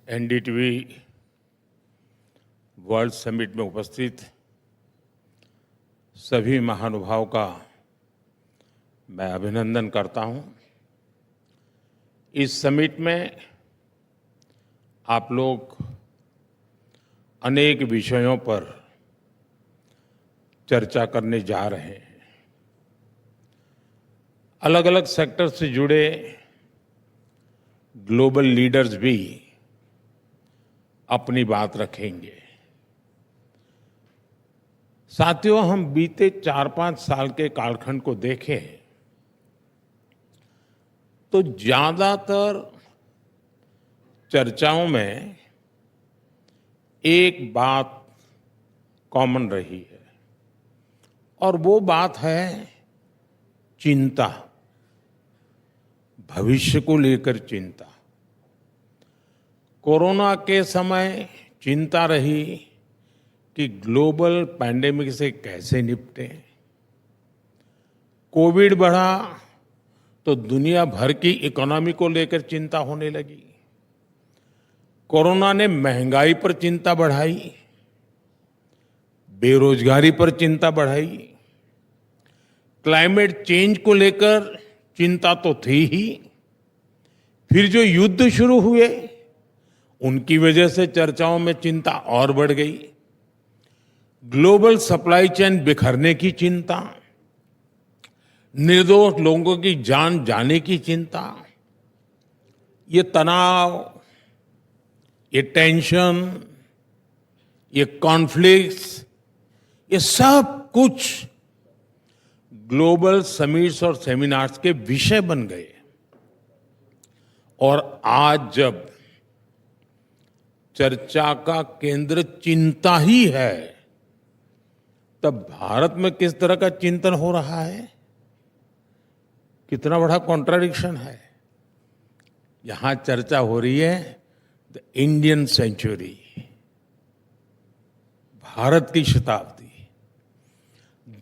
NDTV world summit में उपस्थित सभी महानुभावों का मैं अभिनंदन करता हूं। इस समिट में आप लोग अनेक विषयों पर चर्चा करने जा रहे हैं। अलग अलग सेक्टर से जुड़े ग्लोबल लीडर्स भी अपनी बात रखेंगे। साथियों, हम बीते 4-5 साल के कालखंड को देखें तो ज्यादातर चर्चाओं में एक बात कॉमन रही है और वो बात है चिंता, भविष्य को लेकर चिंता। कोरोना के समय चिंता रही कि ग्लोबल पैंडेमिक से कैसे निपटें। कोविड बढ़ा तो दुनिया भर की इकोनॉमी को लेकर चिंता होने लगी। कोरोना ने महंगाई पर चिंता बढ़ाई, बेरोजगारी पर चिंता बढ़ाई, क्लाइमेट चेंज को लेकर चिंता तो थी ही, फिर जो युद्ध शुरू हुए उनकी वजह से चर्चाओं में चिंता और बढ़ गई। ग्लोबल सप्लाई चेन बिखरने की चिंता, निर्दोष लोगों की जान जाने की चिंता, ये तनाव, ये टेंशन, ये कॉन्फ्लिक्ट्स, ये सब कुछ ग्लोबल समिट्स और सेमिनार्स के विषय बन गए। और आज जब चर्चा का केंद्र चिंता ही है, तब भारत में किस तरह का चिंतन हो रहा है? कितना बड़ा कॉन्ट्राडिक्शन है। यहां चर्चा हो रही है द इंडियन सेंचुरी, भारत की शताब्दी।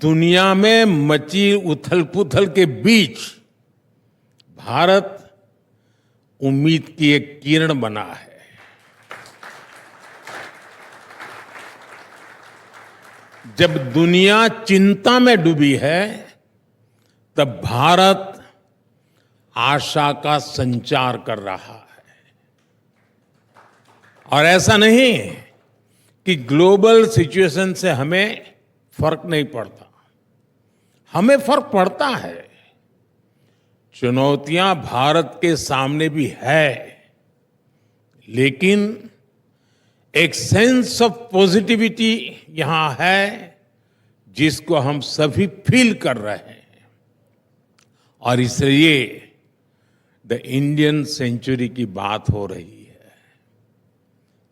दुनिया में मची उथल पुथल के बीच भारत उम्मीद की एक किरण बना है। जब दुनिया चिंता में डूबी है, तब भारत आशा का संचार कर रहा है। और ऐसा नहीं कि ग्लोबल सिचुएशन से हमें फर्क नहीं पड़ता, हमें फर्क पड़ता है। चुनौतियां भारत के सामने भी है, लेकिन एक सेंस ऑफ पॉजिटिविटी यहां है जिसको हम सभी फील कर रहे हैं। और इसलिए द इंडियन सेंचुरी की बात हो रही है।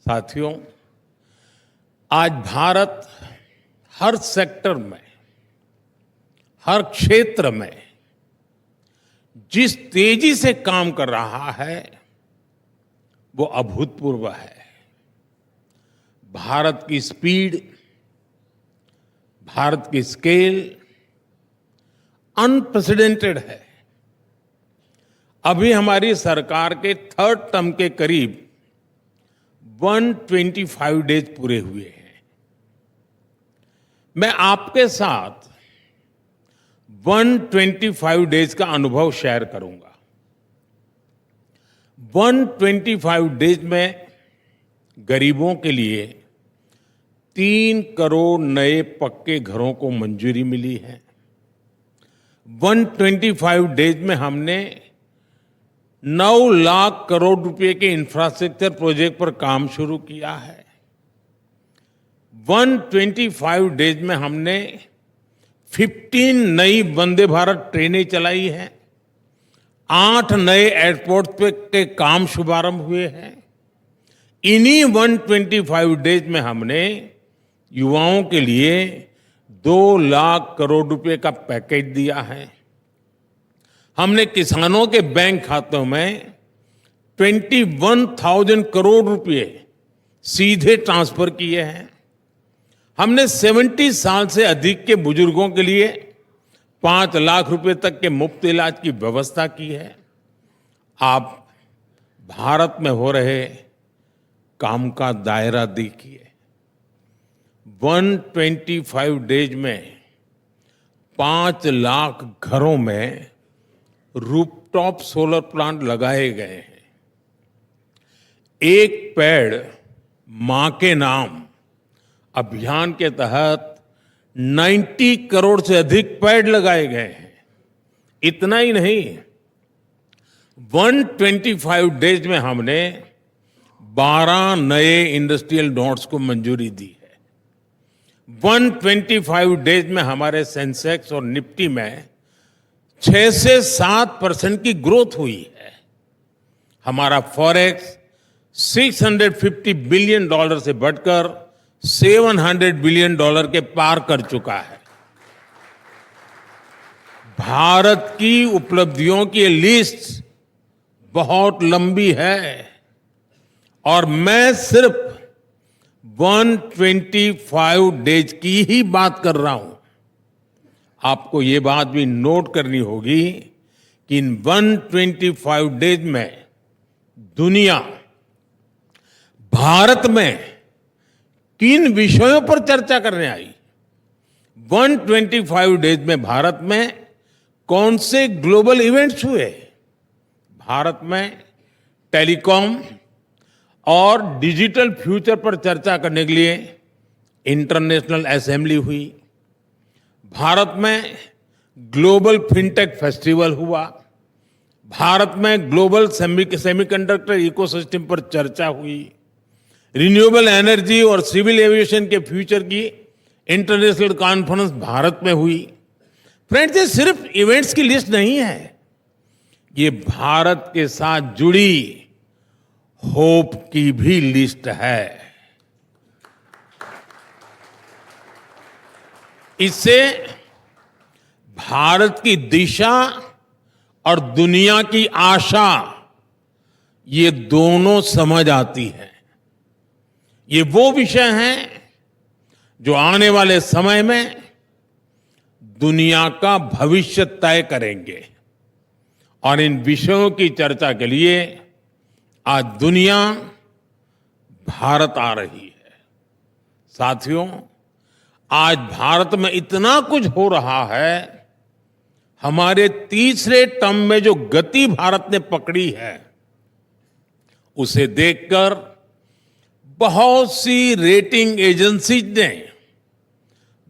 साथियों, आज भारत हर सेक्टर में, हर क्षेत्र में जिस तेजी से काम कर रहा है वो अभूतपूर्व है। भारत की स्पीड, भारत की स्केल अनप्रेसिडेंटेड है। अभी हमारी सरकार के 3rd टर्म के करीब 125 डेज पूरे हुए हैं। मैं आपके साथ 125 डेज का अनुभव शेयर करूंगा। 125 डेज में गरीबों के लिए 3 करोड़ नए पक्के घरों को मंजूरी मिली है। 125 डेज में हमने 9 लाख करोड़ रुपए के इंफ्रास्ट्रक्चर प्रोजेक्ट पर काम शुरू किया है। 125 डेज में हमने 15 नई वंदे भारत ट्रेनें चलाई हैं। 8 नए एयरपोर्ट पे के काम शुभारंभ हुए हैं। इन्हीं 125 डेज में हमने युवाओं के लिए 2 लाख करोड़ रुपए का पैकेज दिया है। हमने किसानों के बैंक खातों में 21,000 करोड़ रुपए सीधे ट्रांसफर किए हैं। हमने 70 साल से अधिक के बुजुर्गों के लिए 5 लाख रुपए तक के मुफ्त इलाज की व्यवस्था की है। आप भारत में हो रहे काम का दायरा देखिए। 125 डेज में 5 लाख घरों में रूफटॉप सोलर प्लांट लगाए गए हैं। एक पेड़ मां के नाम अभियान के तहत 90 करोड़ से अधिक पेड़ लगाए गए हैं। इतना ही नहीं, 125 डेज में हमने 12 नए इंडस्ट्रियल नोड्स को मंजूरी दी है। 125 डेज में हमारे सेंसेक्स और निफ्टी में 6 से 7% की ग्रोथ हुई है। हमारा फॉरेक्स $650 बिलियन से बढ़कर $700 बिलियन के पार कर चुका है। भारत की उपलब्धियों की लिस्ट बहुत लंबी है और मैं सिर्फ 125 डेज की ही बात कर रहा हूं। आपको ये बात भी नोट करनी होगी कि इन 125 डेज में दुनिया भारत में किन विषयों पर चर्चा करने आई। 125 डेज में भारत में कौन से ग्लोबल इवेंट्स हुए। भारत में टेलीकॉम और डिजिटल फ्यूचर पर चर्चा करने के लिए इंटरनेशनल असेंबली हुई। भारत में ग्लोबल फिनटेक फेस्टिवल हुआ। भारत में ग्लोबल सेमीकंडक्टर इकोसिस्टम पर चर्चा हुई। रिन्यूएबल एनर्जी और सिविल एविएशन के फ्यूचर की इंटरनेशनल कॉन्फ्रेंस भारत में हुई। फ्रेंड्स, ये सिर्फ इवेंट्स की लिस्ट नहीं है, ये भारत के साथ जुड़ी होप की भी लिस्ट है। इससे भारत की दिशा और दुनिया की आशा, ये दोनों समझ आती है। ये वो विषय हैं जो आने वाले समय में दुनिया का भविष्य तय करेंगे और इन विषयों की चर्चा के लिए आज दुनिया भारत आ रही है। साथियों, आज भारत में इतना कुछ हो रहा है। हमारे तीसरे टर्म में जो गति भारत ने पकड़ी है, उसे देखकर बहुत सी रेटिंग एजेंसीज ने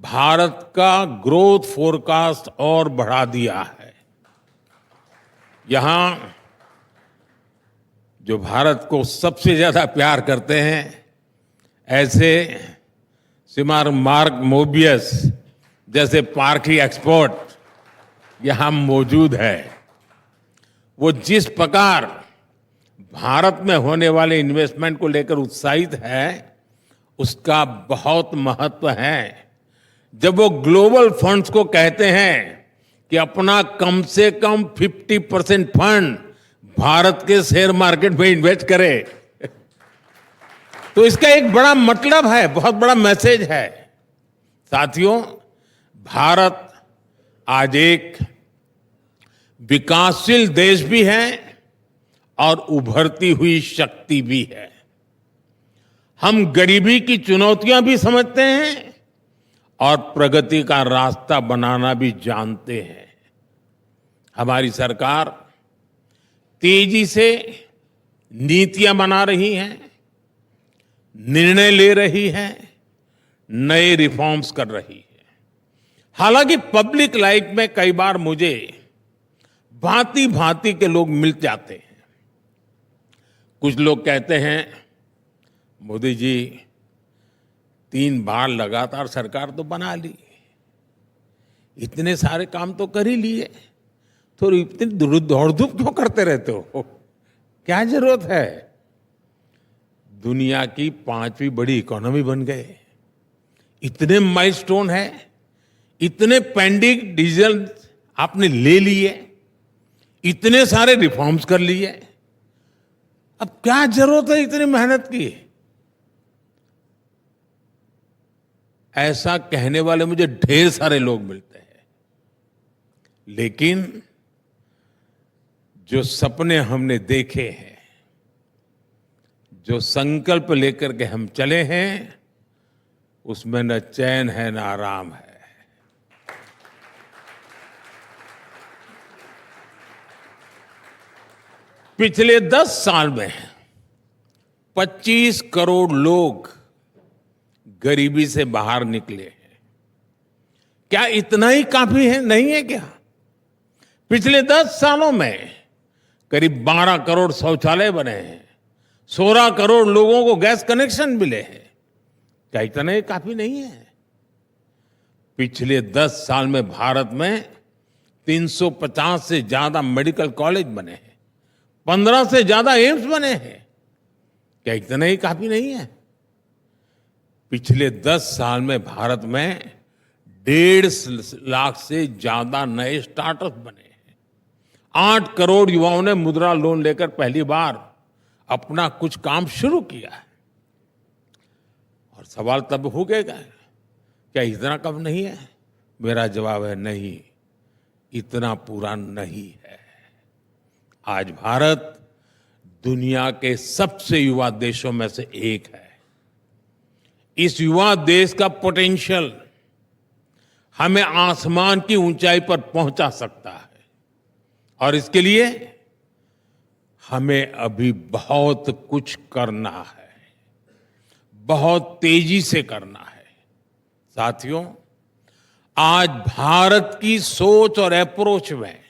भारत का ग्रोथ फोरकास्ट और बढ़ा दिया है। यहां जो भारत को सबसे ज्यादा प्यार करते हैं, ऐसे श्रीमान मार्क मोबियस जैसे पार्टी एक्सपर्ट यहां मौजूद है। वो जिस प्रकार भारत में होने वाले इन्वेस्टमेंट को लेकर उत्साहित है, उसका बहुत महत्व है। जब वो ग्लोबल फंड्स को कहते हैं कि अपना कम से कम 50% फंड भारत के शेयर मार्केट में इन्वेस्ट करे, तो इसका एक बड़ा मतलब है, बहुत बड़ा मैसेज है। साथियों, भारत आज एक विकासशील देश भी है और उभरती हुई शक्ति भी है। हम गरीबी की चुनौतियां भी समझते हैं और प्रगति का रास्ता बनाना भी जानते हैं। हमारी सरकार तेजी से नीतियां बना रही है, निर्णय ले रही है, नए रिफॉर्म्स कर रही है। हालांकि पब्लिक लाइफ में कई बार मुझे भांति भांति के लोग मिल जाते हैं। कुछ लोग कहते हैं, मोदी जी 3 बार लगातार सरकार तो बना ली, इतने सारे काम तो कर ही लिए, तो इतनी दौड़ धूप क्यों करते रहते हो, क्या जरूरत है। दुनिया की 5वीं बड़ी इकोनॉमी बन गए, इतने माइलस्टोन है, इतने पेंडिंग डिसीजन आपने ले लिए, इतने सारे रिफॉर्म्स कर लिए, अब क्या जरूरत है इतनी मेहनत की। ऐसा कहने वाले मुझे ढेर सारे लोग मिलते हैं, लेकिन जो सपने हमने देखे हैं, जो संकल्प लेकर के हम चले हैं उसमें न चैन है न आराम है। पिछले 10 साल में 25 करोड़ लोग गरीबी से बाहर निकले हैं। क्या इतना ही काफी है? नहीं है क्या? पिछले 10 सालों में करीब 12 करोड़ शौचालय बने हैं, 16 करोड़ लोगों को गैस कनेक्शन मिले हैं। क्या इतना ही काफी नहीं है? पिछले 10 साल में भारत में 350 से ज्यादा मेडिकल कॉलेज बने हैं, 15 से ज्यादा एम्स बने हैं। क्या इतना ही काफी नहीं है? पिछले 10 साल में भारत में 1.5 लाख से ज्यादा नए स्टार्टअप बने हैं। 8 करोड़ युवाओं ने मुद्रा लोन लेकर पहली बार अपना कुछ काम शुरू किया है। और सवाल तब हो गया, क्या इतना कम नहीं है? मेरा जवाब है नहीं, इतना पूरा नहीं है। आज भारत दुनिया के सबसे युवा देशों में से एक है। इस युवा देश का पोटेंशियल हमें आसमान की ऊंचाई पर पहुंचा सकता है, और इसके लिए हमें अभी बहुत कुछ करना है, बहुत तेजी से करना है। साथियों, आज भारत की सोच और अप्रोच में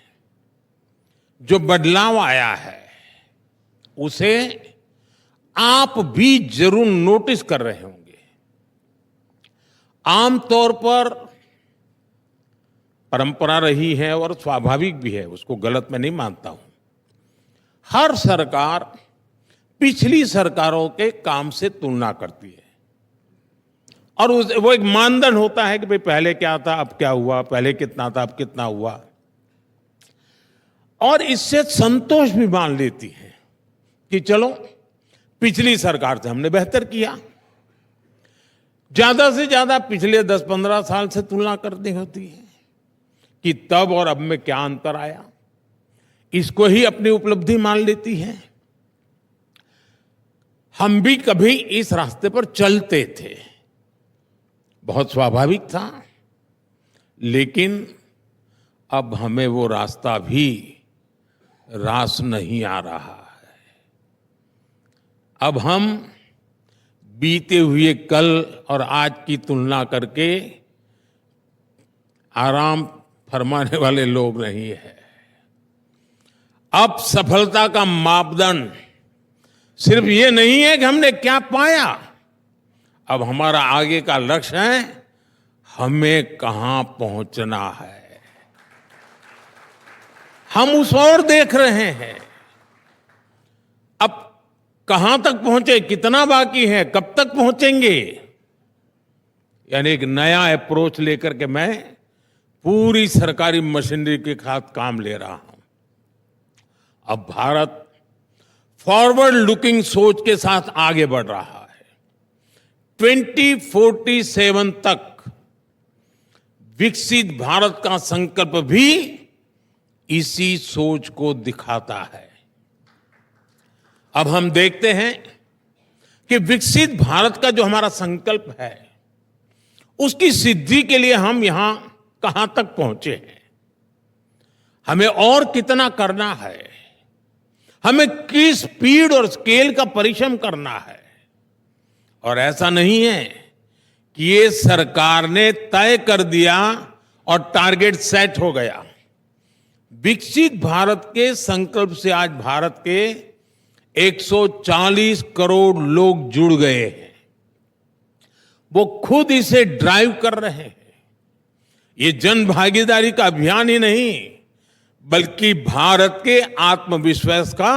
जो बदलाव आया है उसे आप भी जरूर नोटिस कर रहे होंगे। आमतौर पर परंपरा रही है और स्वाभाविक भी है, उसको गलत मैं नहीं मानता हूं। हर सरकार पिछली सरकारों के काम से तुलना करती है, और वो एक मानदंड होता है कि भाई पहले क्या था, अब क्या हुआ, पहले कितना था, अब कितना हुआ, और इससे संतोष भी मान लेती है कि चलो पिछली सरकार से हमने बेहतर किया। ज्यादा से ज्यादा पिछले 10-15 साल से तुलना करनी होती है कि तब और अब में क्या अंतर आया, इसको ही अपनी उपलब्धि मान लेती है। हम भी कभी इस रास्ते पर चलते थे, बहुत स्वाभाविक था, लेकिन अब हमें वो रास्ता भी रास नहीं आ रहा है। अब हम बीते हुए कल और आज की तुलना करके आराम फरमाने वाले लोग नहीं है। अब सफलता का मापदंड सिर्फ ये नहीं है कि हमने क्या पाया, अब हमारा आगे का लक्ष्य है हमें कहां पहुंचना है। हम उस ओर देख रहे हैं। अब कहां तक पहुंचे, कितना बाकी है, कब तक पहुंचेंगे, यानी एक नया अप्रोच लेकर के मैं पूरी सरकारी मशीनरी के साथ काम ले रहा हूं। अब भारत फॉरवर्ड लुकिंग सोच के साथ आगे बढ़ रहा है। 2047 तक विकसित भारत का संकल्प भी इसी सोच को दिखाता है। अब हम देखते हैं कि विकसित भारत का जो हमारा संकल्प है उसकी सिद्धि के लिए हम यहां कहां तक पहुंचे हैं, हमें और कितना करना है, हमें किस स्पीड और स्केल का परिश्रम करना है। और ऐसा नहीं है कि ये सरकार ने तय कर दिया और टारगेट सेट हो गया। विकसित भारत के संकल्प से आज भारत के 140 करोड़ लोग जुड़ गए हैं, वो खुद इसे ड्राइव कर रहे हैं। ये जन भागीदारी का अभियान ही नहीं, बल्कि भारत के आत्मविश्वास का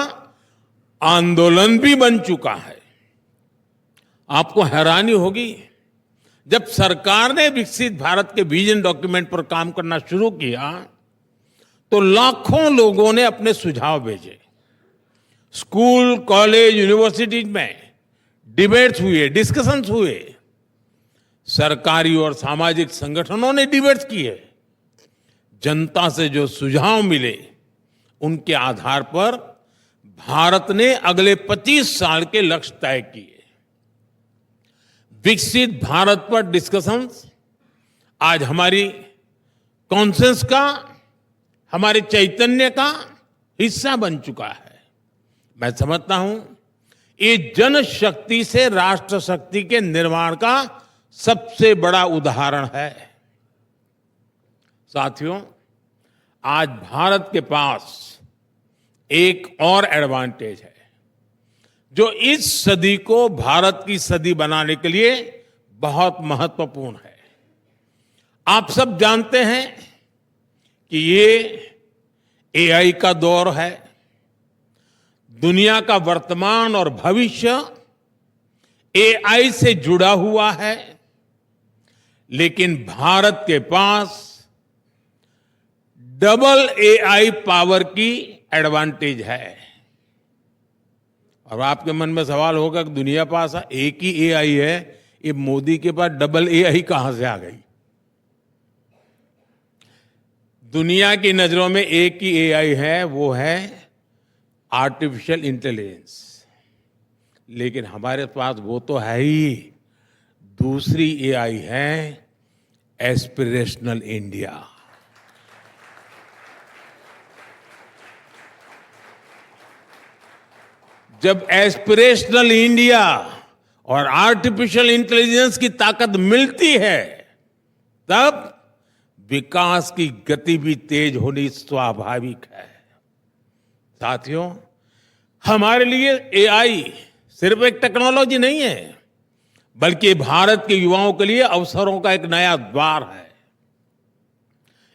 आंदोलन भी बन चुका है। आपको हैरानी होगी, जब सरकार ने विकसित भारत के विजन डॉक्यूमेंट पर काम करना शुरू किया तो लाखों लोगों ने अपने सुझाव भेजे। स्कूल, कॉलेज, यूनिवर्सिटीज में डिबेट्स हुए, डिस्कशंस हुए, सरकारी और सामाजिक संगठनों ने डिबेट्स किए। जनता से जो सुझाव मिले उनके आधार पर भारत ने अगले 25 साल के लक्ष्य तय किए। विकसित भारत पर डिस्कशंस आज हमारी कॉन्सेंस का, हमारे चैतन्य का हिस्सा बन चुका है। मैं समझता हूं ये जनशक्ति से राष्ट्र शक्ति के निर्माण का सबसे बड़ा उदाहरण है। साथियों, आज भारत के पास एक और एडवांटेज है जो इस सदी को भारत की सदी बनाने के लिए बहुत महत्वपूर्ण है। आप सब जानते हैं कि ये एआई का दौर है। दुनिया का वर्तमान और भविष्य एआई से जुड़ा हुआ है, लेकिन भारत के पास डबल एआई पावर की एडवांटेज है। और आपके मन में सवाल होगा कि दुनिया पास एक ही एआई है, ये मोदी के पास डबल एआई कहां से आ गई? दुनिया की नजरों में एक ही एआई है, वो है आर्टिफिशियल इंटेलिजेंस। लेकिन हमारे पास वो तो है ही, दूसरी एआई है एस्पिरेशनल इंडिया। जब एस्पिरेशनल इंडिया और आर्टिफिशियल इंटेलिजेंस की ताकत मिलती है, तब विकास की गति भी तेज होनी स्वाभाविक है। साथियों, हमारे लिए एआई सिर्फ एक टेक्नोलॉजी नहीं है, बल्कि भारत के युवाओं के लिए अवसरों का एक नया द्वार है।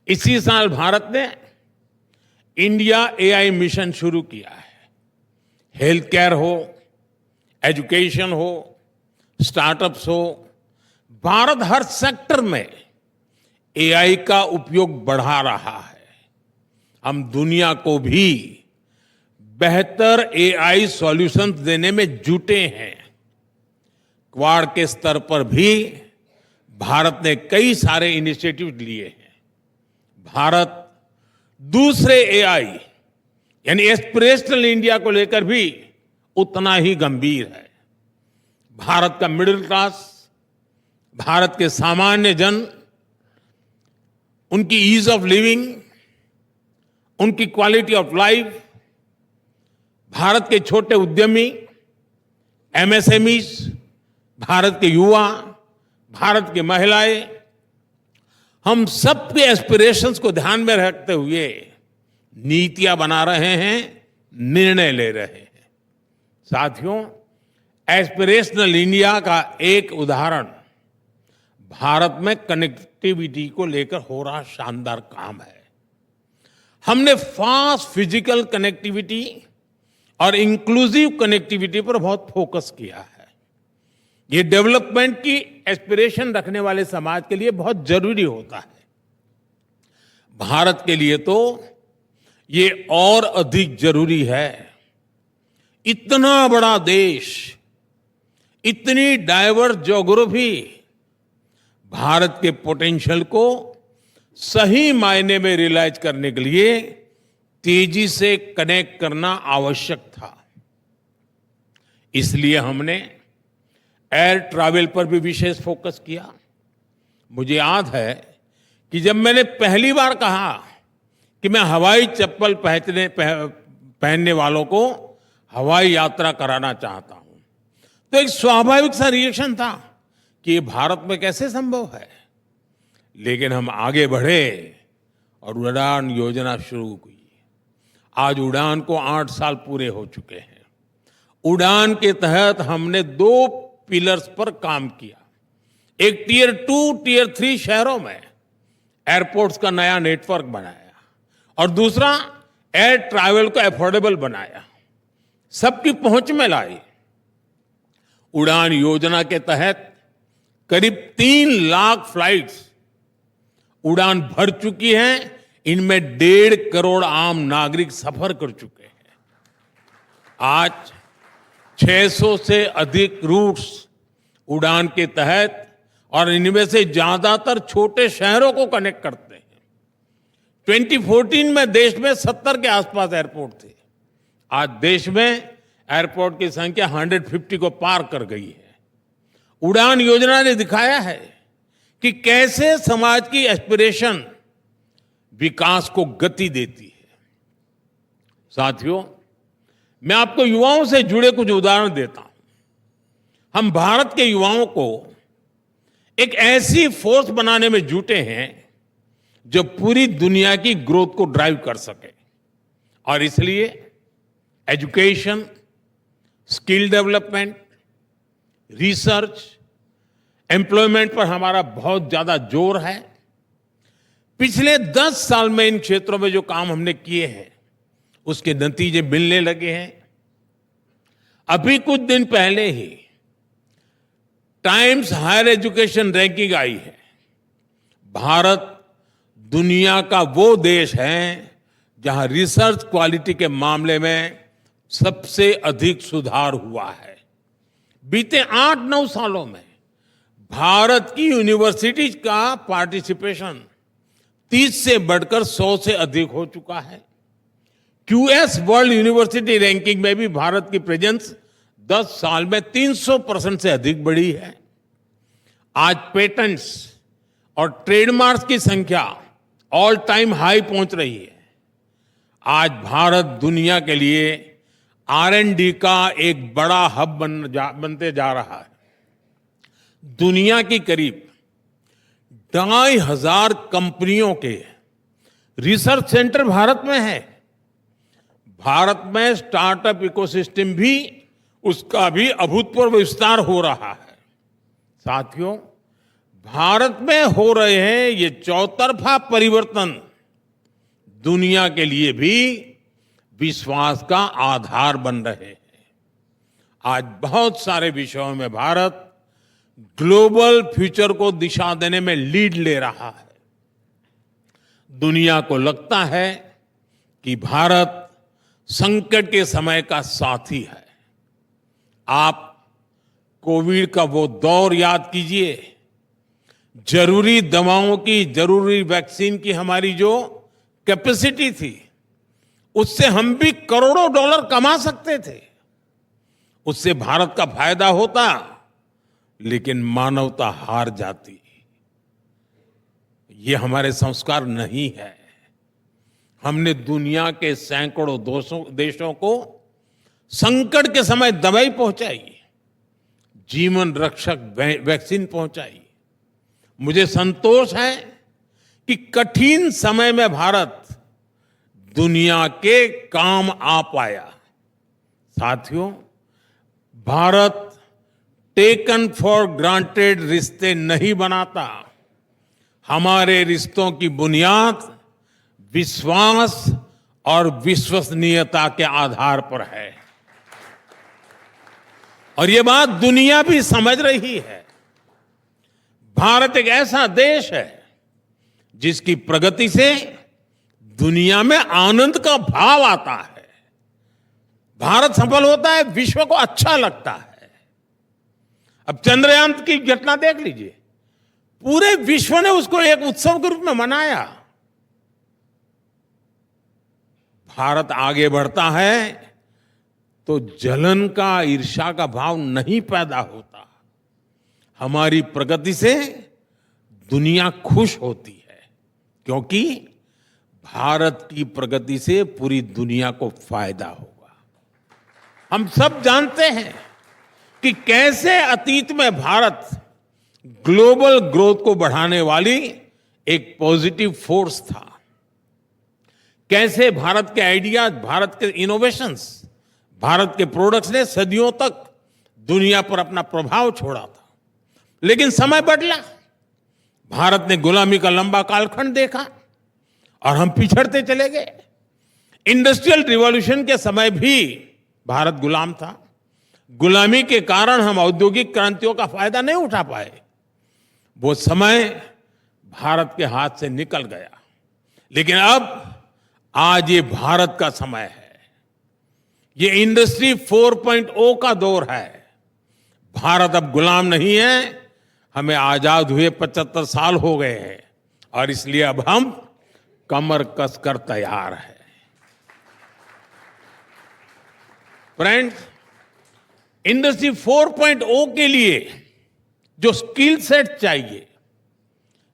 इसी साल भारत ने इंडिया एआई मिशन शुरू किया है। हेल्थ केयर हो, एजुकेशन हो, स्टार्टअप्स हो, भारत हर सेक्टर में एआई का उपयोग बढ़ा रहा है। हम दुनिया को भी बेहतर एआई सॉल्यूशंस देने में जुटे हैं। क्वाड के स्तर पर भी भारत ने कई सारे इनिशिएटिव लिए हैं। भारत दूसरे एआई यानी एस्पिरेशनल इंडिया को लेकर भी उतना ही गंभीर है। भारत का मिडिल क्लास, भारत के सामान्य जन, उनकी ईज ऑफ लिविंग, उनकी क्वालिटी ऑफ लाइफ, भारत के छोटे उद्यमी, एमएसएमईज, भारत के युवा, भारत की महिलाएं, हम सबके एस्पिरेशंस को ध्यान में रखते हुए नीतियां बना रहे हैं, निर्णय ले रहे हैं। साथियों, एस्पिरेशनल इंडिया का एक उदाहरण भारत में कनेक्टिविटी को लेकर हो रहा शानदार काम है। हमने फास्ट फिजिकल कनेक्टिविटी और इंक्लूसिव कनेक्टिविटी पर बहुत फोकस किया है। ये डेवलपमेंट की एस्पिरेशन रखने वाले समाज के लिए बहुत जरूरी होता है। भारत के लिए तो ये और अधिक जरूरी है। इतना बड़ा देश, इतनी डाइवर्स ज्योग्राफी, भारत के पोटेंशियल को सही मायने में रियलाइज करने के लिए तेजी से कनेक्ट करना आवश्यक था। इसलिए हमने एयर ट्रैवल पर भी विशेष फोकस किया। मुझे याद है कि जब मैंने पहली बार कहा कि मैं हवाई चप्पल पहनने वालों को हवाई यात्रा कराना चाहता हूं, तो एक स्वाभाविक सा रिएक्शन था कि ये भारत में कैसे संभव है। लेकिन हम आगे बढ़े और उड़ान योजना शुरू हुई। आज उड़ान को 8 साल पूरे हो चुके हैं। उड़ान के तहत हमने 2 पिलर्स पर काम किया। एक टियर 2, टियर 3 शहरों में एयरपोर्ट्स का नया नेटवर्क बनाया और दूसरा एयर ट्रैवल को अफोर्डेबल बनाया, सबकी पहुंच में लाई। उड़ान योजना के तहत करीब 3 लाख फ्लाइट्स उड़ान भर चुकी हैं। इनमें 1.5 करोड़ आम नागरिक सफर कर चुके हैं। आज 600 से अधिक रूट्स उड़ान के तहत और इनमें से ज्यादातर छोटे शहरों को कनेक्ट करते हैं। 2014 में देश में 70 के आसपास एयरपोर्ट थे। आज देश में एयरपोर्ट की संख्या 150 को पार कर गई है। उड़ान योजना ने दिखाया है कि कैसे समाज की एस्पिरेशन विकास को गति देती है। साथियों, मैं आपको युवाओं से जुड़े कुछ उदाहरण देता हूं। हम भारत के युवाओं को एक ऐसी फोर्स बनाने में जुटे हैं जो पूरी दुनिया की ग्रोथ को ड्राइव कर सके, और इसलिए education, skill development, research, employment पर हमारा बहुत ज्यादा जोर है। पिछले 10 साल में इन क्षेत्रों में जो काम हमने किए हैं उसके नतीजे मिलने लगे हैं। अभी कुछ दिन पहले ही टाइम्स हायर एजुकेशन रैंकिंग आई है। भारत दुनिया का वो देश है जहां रिसर्च क्वालिटी के मामले में सबसे अधिक सुधार हुआ है। बीते 8-9 सालों में भारत की यूनिवर्सिटीज का पार्टिसिपेशन 30 से बढ़कर 100 से अधिक हो चुका है। क्यूएस वर्ल्ड यूनिवर्सिटी रैंकिंग में भी भारत की प्रेजेंस 10 साल में 300% से अधिक बढ़ी है। आज पेटेंट्स और ट्रेडमार्क्स की संख्या ऑल टाइम हाई पहुंच रही है। आज भारत दुनिया के लिए R&D का एक बड़ा हब बनते जा रहा है। दुनिया की करीब 2,500 कंपनियों के रिसर्च सेंटर भारत में है। भारत में स्टार्टअप इकोसिस्टम भी, उसका भी अभूतपूर्व विस्तार हो रहा है। साथियों, भारत में हो रहे हैं ये चौतरफा परिवर्तन दुनिया के लिए भी विश्वास का आधार बन रहे हैं। आज बहुत सारे विषयों में भारत ग्लोबल फ्यूचर को दिशा देने में लीड ले रहा है। दुनिया को लगता है कि भारत संकट के समय का साथी है। आप कोविड का वो दौर याद कीजिए। जरूरी दवाओं की, जरूरी वैक्सीन की हमारी जो कैपेसिटी थी, उससे हम भी करोड़ों डॉलर कमा सकते थे। उससे भारत का फायदा होता, लेकिन मानवता हार जाती। ये हमारे संस्कार नहीं है। हमने दुनिया के सैकड़ों देशों को संकट के समय दवाई पहुंचाई, जीवन रक्षक वैक्सीन पहुंचाई। मुझे संतोष है कि कठिन समय में भारत दुनिया के काम आ पाया। साथियों, भारत टेकन फॉर ग्रांटेड रिश्ते नहीं बनाता। हमारे रिश्तों की बुनियाद विश्वास और विश्वसनीयता के आधार पर है, और ये बात दुनिया भी समझ रही है। भारत एक ऐसा देश है जिसकी प्रगति से दुनिया में आनंद का भाव आता है। भारत सफल होता है, विश्व को अच्छा लगता है। अब चंद्रयान की घटना देख लीजिए, पूरे विश्व ने उसको एक उत्सव के रूप में मनाया। भारत आगे बढ़ता है तो जलन का, ईर्ष्या का भाव नहीं पैदा होता। हमारी प्रगति से दुनिया खुश होती है, क्योंकि भारत की प्रगति से पूरी दुनिया को फायदा होगा। हम सब जानते हैं कि कैसे अतीत में भारत ग्लोबल ग्रोथ को बढ़ाने वाली एक पॉजिटिव फोर्स था। कैसे भारत के आइडियाज, भारत के इनोवेशंस, भारत के प्रोडक्ट्स ने सदियों तक दुनिया पर अपना प्रभाव छोड़ा था। लेकिन समय बदला, भारत ने गुलामी का लंबा कालखंड देखा और हम पिछड़ते चले गए। इंडस्ट्रियल रिवॉल्यूशन के समय भी भारत गुलाम था। गुलामी के कारण हम औद्योगिक क्रांतियों का फायदा नहीं उठा पाए। वो समय भारत के हाथ से निकल गया। लेकिन अब आज ये भारत का समय है। ये इंडस्ट्री 4.0 का दौर है। भारत अब गुलाम नहीं है। हमें आजाद हुए 75 साल हो गए हैं, और इसलिए अब हम कमर कसकर तैयार है। फ्रेंड्स, इंडस्ट्री 4.0 के लिए जो स्किल सेट चाहिए,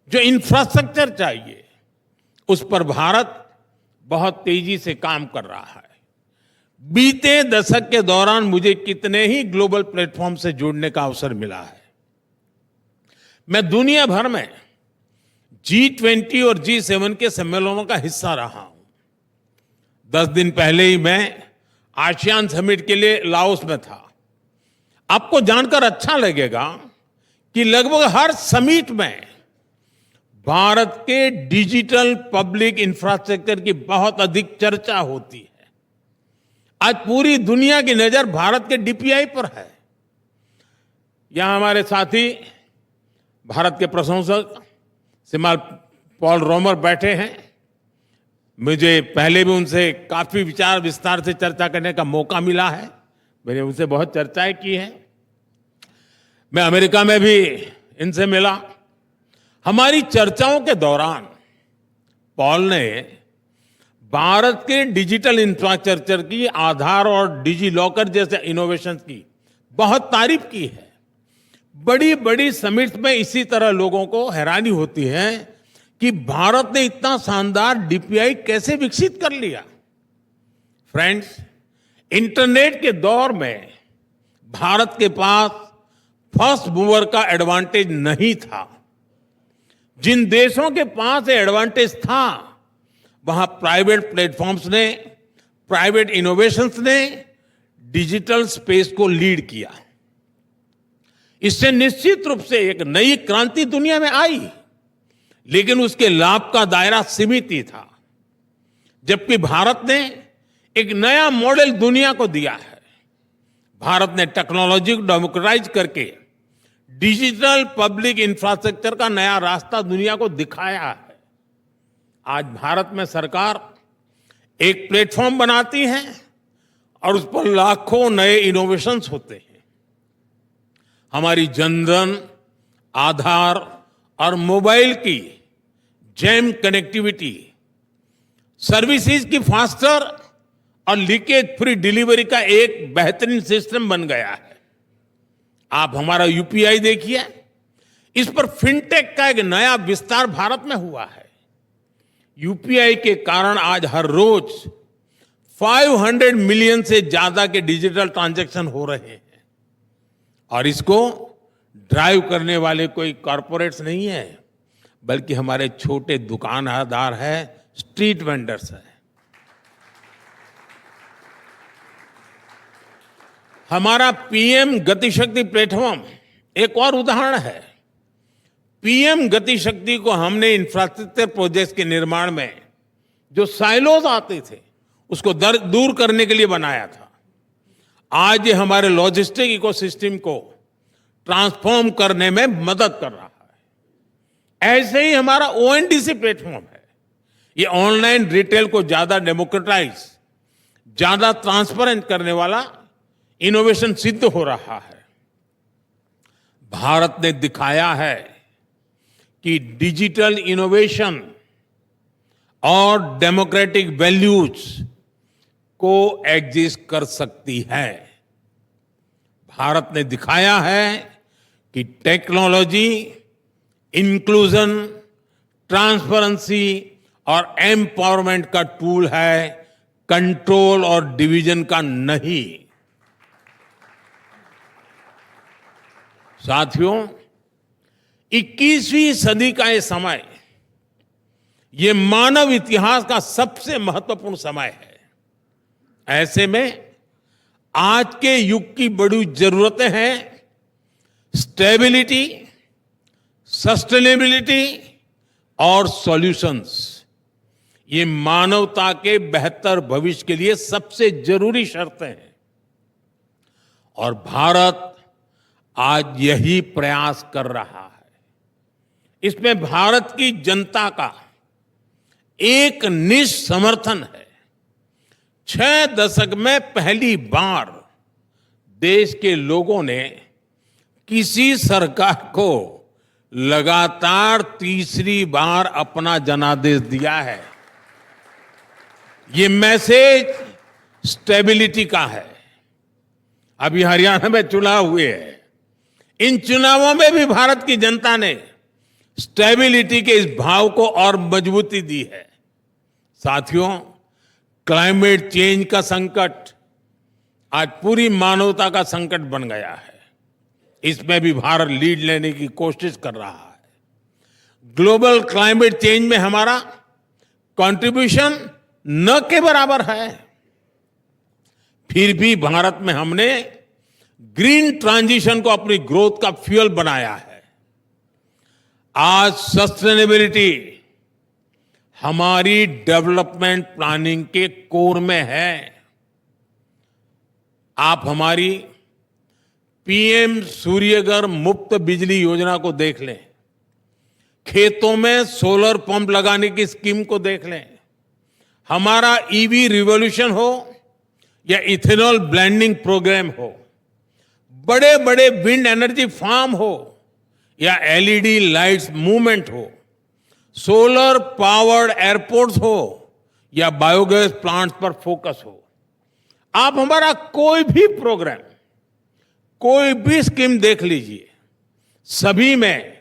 जो इंफ्रास्ट्रक्चर चाहिए, उस पर भारत बहुत तेजी से काम कर रहा है। बीते दशक के दौरान मुझे कितने ही ग्लोबल प्लेटफॉर्म से जुड़ने का अवसर मिला है। मैं दुनिया भर में G20 और G7 के सम्मेलनों का हिस्सा रहा हूं। 10 दिन पहले ही मैं आसियान समिट के लिए लाओस में था। आपको जानकर अच्छा लगेगा कि लगभग हर समिट में भारत के डिजिटल पब्लिक इंफ्रास्ट्रक्चर की बहुत अधिक चर्चा होती है। आज पूरी दुनिया की नजर भारत के डीपीआई पर है। यहां हमारे साथी भारत के प्रशंसक श्रीमान पॉल रोमर बैठे हैं। मुझे पहले भी उनसे काफी विचार विस्तार से चर्चा करने का मौका मिला है। मैंने उनसे बहुत चर्चाएं की हैं। मैं अमेरिका में भी इनसे मिला। हमारी चर्चाओं के दौरान पॉल ने भारत के डिजिटल इंफ्रास्ट्रक्चर की, आधार और डिजी लॉकर जैसे इनोवेशंस की बहुत तारीफ की है। बड़ी बड़ी समिट्स में इसी तरह लोगों को हैरानी होती है कि भारत ने इतना शानदार डीपीआई कैसे विकसित कर लिया। फ्रेंड्स, इंटरनेट के दौर में भारत के पास फर्स्ट मूवर का एडवांटेज नहीं था। जिन देशों के पास एडवांटेज था, वहां प्राइवेट प्लेटफॉर्म्स ने, प्राइवेट इनोवेशंस ने डिजिटल स्पेस को लीड किया। इससे निश्चित रूप से एक नई क्रांति दुनिया में आई, लेकिन उसके लाभ का दायरा सीमित ही था। जबकि भारत ने एक नया मॉडल दुनिया को दिया है। भारत ने टेक्नोलॉजी को डेमोक्रेटाइज करके डिजिटल पब्लिक इंफ्रास्ट्रक्चर का नया रास्ता दुनिया को दिखाया है। आज भारत में सरकार एक प्लेटफॉर्म बनाती है और उस पर लाखों नए इनोवेशंस होते हैं। हमारी जनधन, आधार और मोबाइल की जैम कनेक्टिविटी, सर्विसेज की फास्टर और लीकेज फ्री डिलीवरी का एक बेहतरीन सिस्टम बन गया है। आप हमारा यूपीआई देखिए, इस पर फिनटेक का एक नया विस्तार भारत में हुआ है। यूपीआई के कारण आज हर रोज 500 मिलियन से ज्यादा के डिजिटल ट्रांजैक्शन हो रहे हैं। और इसको ड्राइव करने वाले कोई कॉरपोरेट्स नहीं है, बल्कि हमारे छोटे दुकानदार हैं, स्ट्रीट वेंडर्स हैं। हमारा पीएम गतिशक्ति प्लेटफॉर्म एक और उदाहरण है। पीएम गतिशक्ति को हमने इंफ्रास्ट्रक्चर प्रोजेक्ट्स के निर्माण में जो साइलोज आते थे, उसको दूर करने के लिए बनाया था। आज ये हमारे लॉजिस्टिक इकोसिस्टम को ट्रांसफॉर्म करने में मदद कर रहा है। ऐसे ही हमारा ओएनडीसी प्लेटफॉर्म है। ये ऑनलाइन रिटेल को ज्यादा डेमोक्रेटाइज, ज्यादा ट्रांसपेरेंट करने वाला इनोवेशन सिद्ध हो रहा है। भारत ने दिखाया है कि डिजिटल इनोवेशन और डेमोक्रेटिक वैल्यूज को एग्जिस्ट कर सकती है। भारत ने दिखाया है कि टेक्नोलॉजी इंक्लूजन, ट्रांसपेरेंसी और एम्पावरमेंट का टूल है, कंट्रोल और डिवीजन का नहीं। साथियों, 21वीं सदी का ये समय, ये मानव इतिहास का सबसे महत्वपूर्ण समय है। ऐसे में आज के युग की बड़ी जरूरतें हैं स्टेबिलिटी, सस्टेनेबिलिटी और सॉल्यूशंस। ये मानवता के बेहतर भविष्य के लिए सबसे जरूरी शर्तें हैं और भारत आज यही प्रयास कर रहा है। इसमें भारत की जनता का एक निष्ठ समर्थन है। 6 दशक में पहली बार देश के लोगों ने किसी सरकार को लगातार तीसरी बार अपना जनादेश दिया है। ये मैसेज स्टेबिलिटी का है, अभी हरियाणा में चुनाव हुए हैं। इन चुनावों में भी भारत की जनता ने स्टेबिलिटी के इस भाव को और मजबूती दी है। साथियों, क्लाइमेट चेंज का संकट आज पूरी मानवता का संकट बन गया है। इसमें भी भारत लीड लेने की कोशिश कर रहा है। ग्लोबल क्लाइमेट चेंज में हमारा कंट्रीब्यूशन न के बराबर है, फिर भी भारत में हमने ग्रीन ट्रांजिशन को अपनी ग्रोथ का फ्यूल बनाया है। आज सस्टेनेबिलिटी हमारी डेवलपमेंट प्लानिंग के कोर में है। आप हमारी पीएम सूर्यघर मुफ्त बिजली योजना को देख लें, खेतों में सोलर पंप लगाने की स्कीम को देख लें, हमारा ईवी रिवॉल्यूशन हो या इथेनॉल ब्लेंडिंग प्रोग्राम हो, बड़े बड़े विंड एनर्जी फार्म हो या एलईडी लाइट्स मूवमेंट हो, सोलर पावर्ड एयरपोर्ट्स हो या बायोगैस प्लांट्स पर फोकस हो। आप हमारा कोई भी प्रोग्राम, कोई भी स्कीम देख लीजिए, सभी में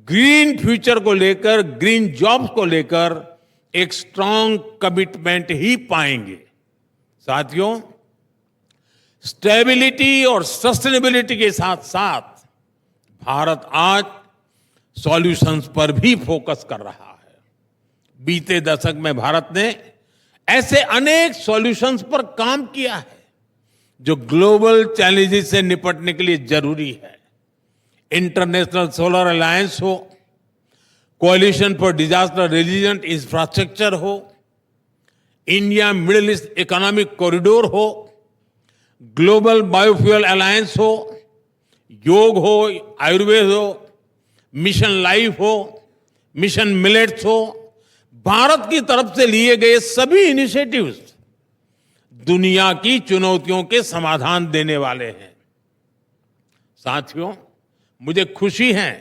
ग्रीन फ्यूचर को लेकर, ग्रीन जॉब्स को लेकर एक स्ट्रांग कमिटमेंट ही पाएंगे। साथियों, स्टेबिलिटी और सस्टेनेबिलिटी के साथ साथ भारत आज सॉल्यूशंस पर भी फोकस कर रहा है। बीते दशक में भारत ने ऐसे अनेक सॉल्यूशंस पर काम किया है जो ग्लोबल चैलेंजेस से निपटने के लिए जरूरी है। इंटरनेशनल सोलर अलायंस हो, कोalition फॉर डिजास्टर रेजिलिएंट इंफ्रास्ट्रक्चर हो, India middle east economic corridor हो, ग्लोबल बायोफ्यूल अलायंस हो, योग हो, आयुर्वेद हो, मिशन लाइफ हो, मिशन मिलेट्स हो, भारत की तरफ से लिए गए सभी इनिशिएटिव्स दुनिया की चुनौतियों के समाधान देने वाले हैं। साथियों, मुझे खुशी है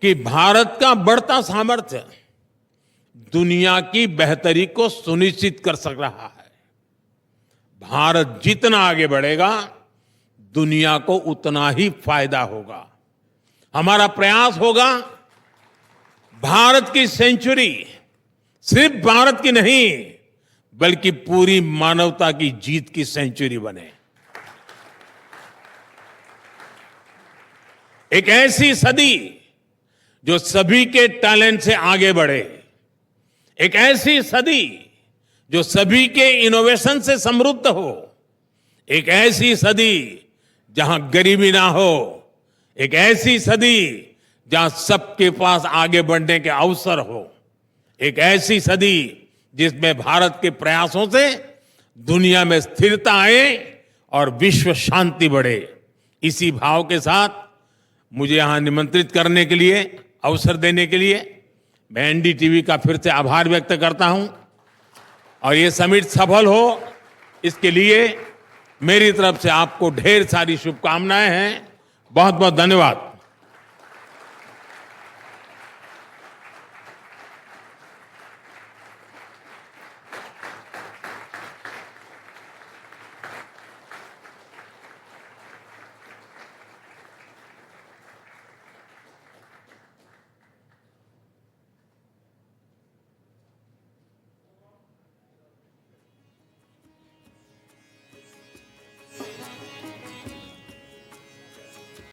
कि भारत का बढ़ता सामर्थ्य दुनिया की बेहतरी को सुनिश्चित कर सक रहा है। भारत जितना आगे बढ़ेगा, दुनिया को उतना ही फायदा होगा। हमारा प्रयास होगा भारत की सेंचुरी सिर्फ भारत की नहीं, बल्कि पूरी मानवता की जीत की सेंचुरी बने। एक ऐसी सदी जो सभी के टैलेंट से आगे बढ़े, एक ऐसी सदी जो सभी के इनोवेशन से समृद्ध हो, एक ऐसी सदी जहां गरीबी ना हो, एक ऐसी सदी जहां सबके पास आगे बढ़ने के अवसर हो, एक ऐसी सदी जिसमें भारत के प्रयासों से दुनिया में स्थिरता आए और विश्व शांति बढ़े। इसी भाव के साथ मुझे यहां निमंत्रित करने के लिए, अवसर देने के लिए मैं एनडीटीवी का फिर से आभार व्यक्त करता हूं और ये समिट सफल हो, इसके लिए मेरी तरफ से आपको ढेर सारी शुभकामनाएं हैं। बहुत बहुत धन्यवाद।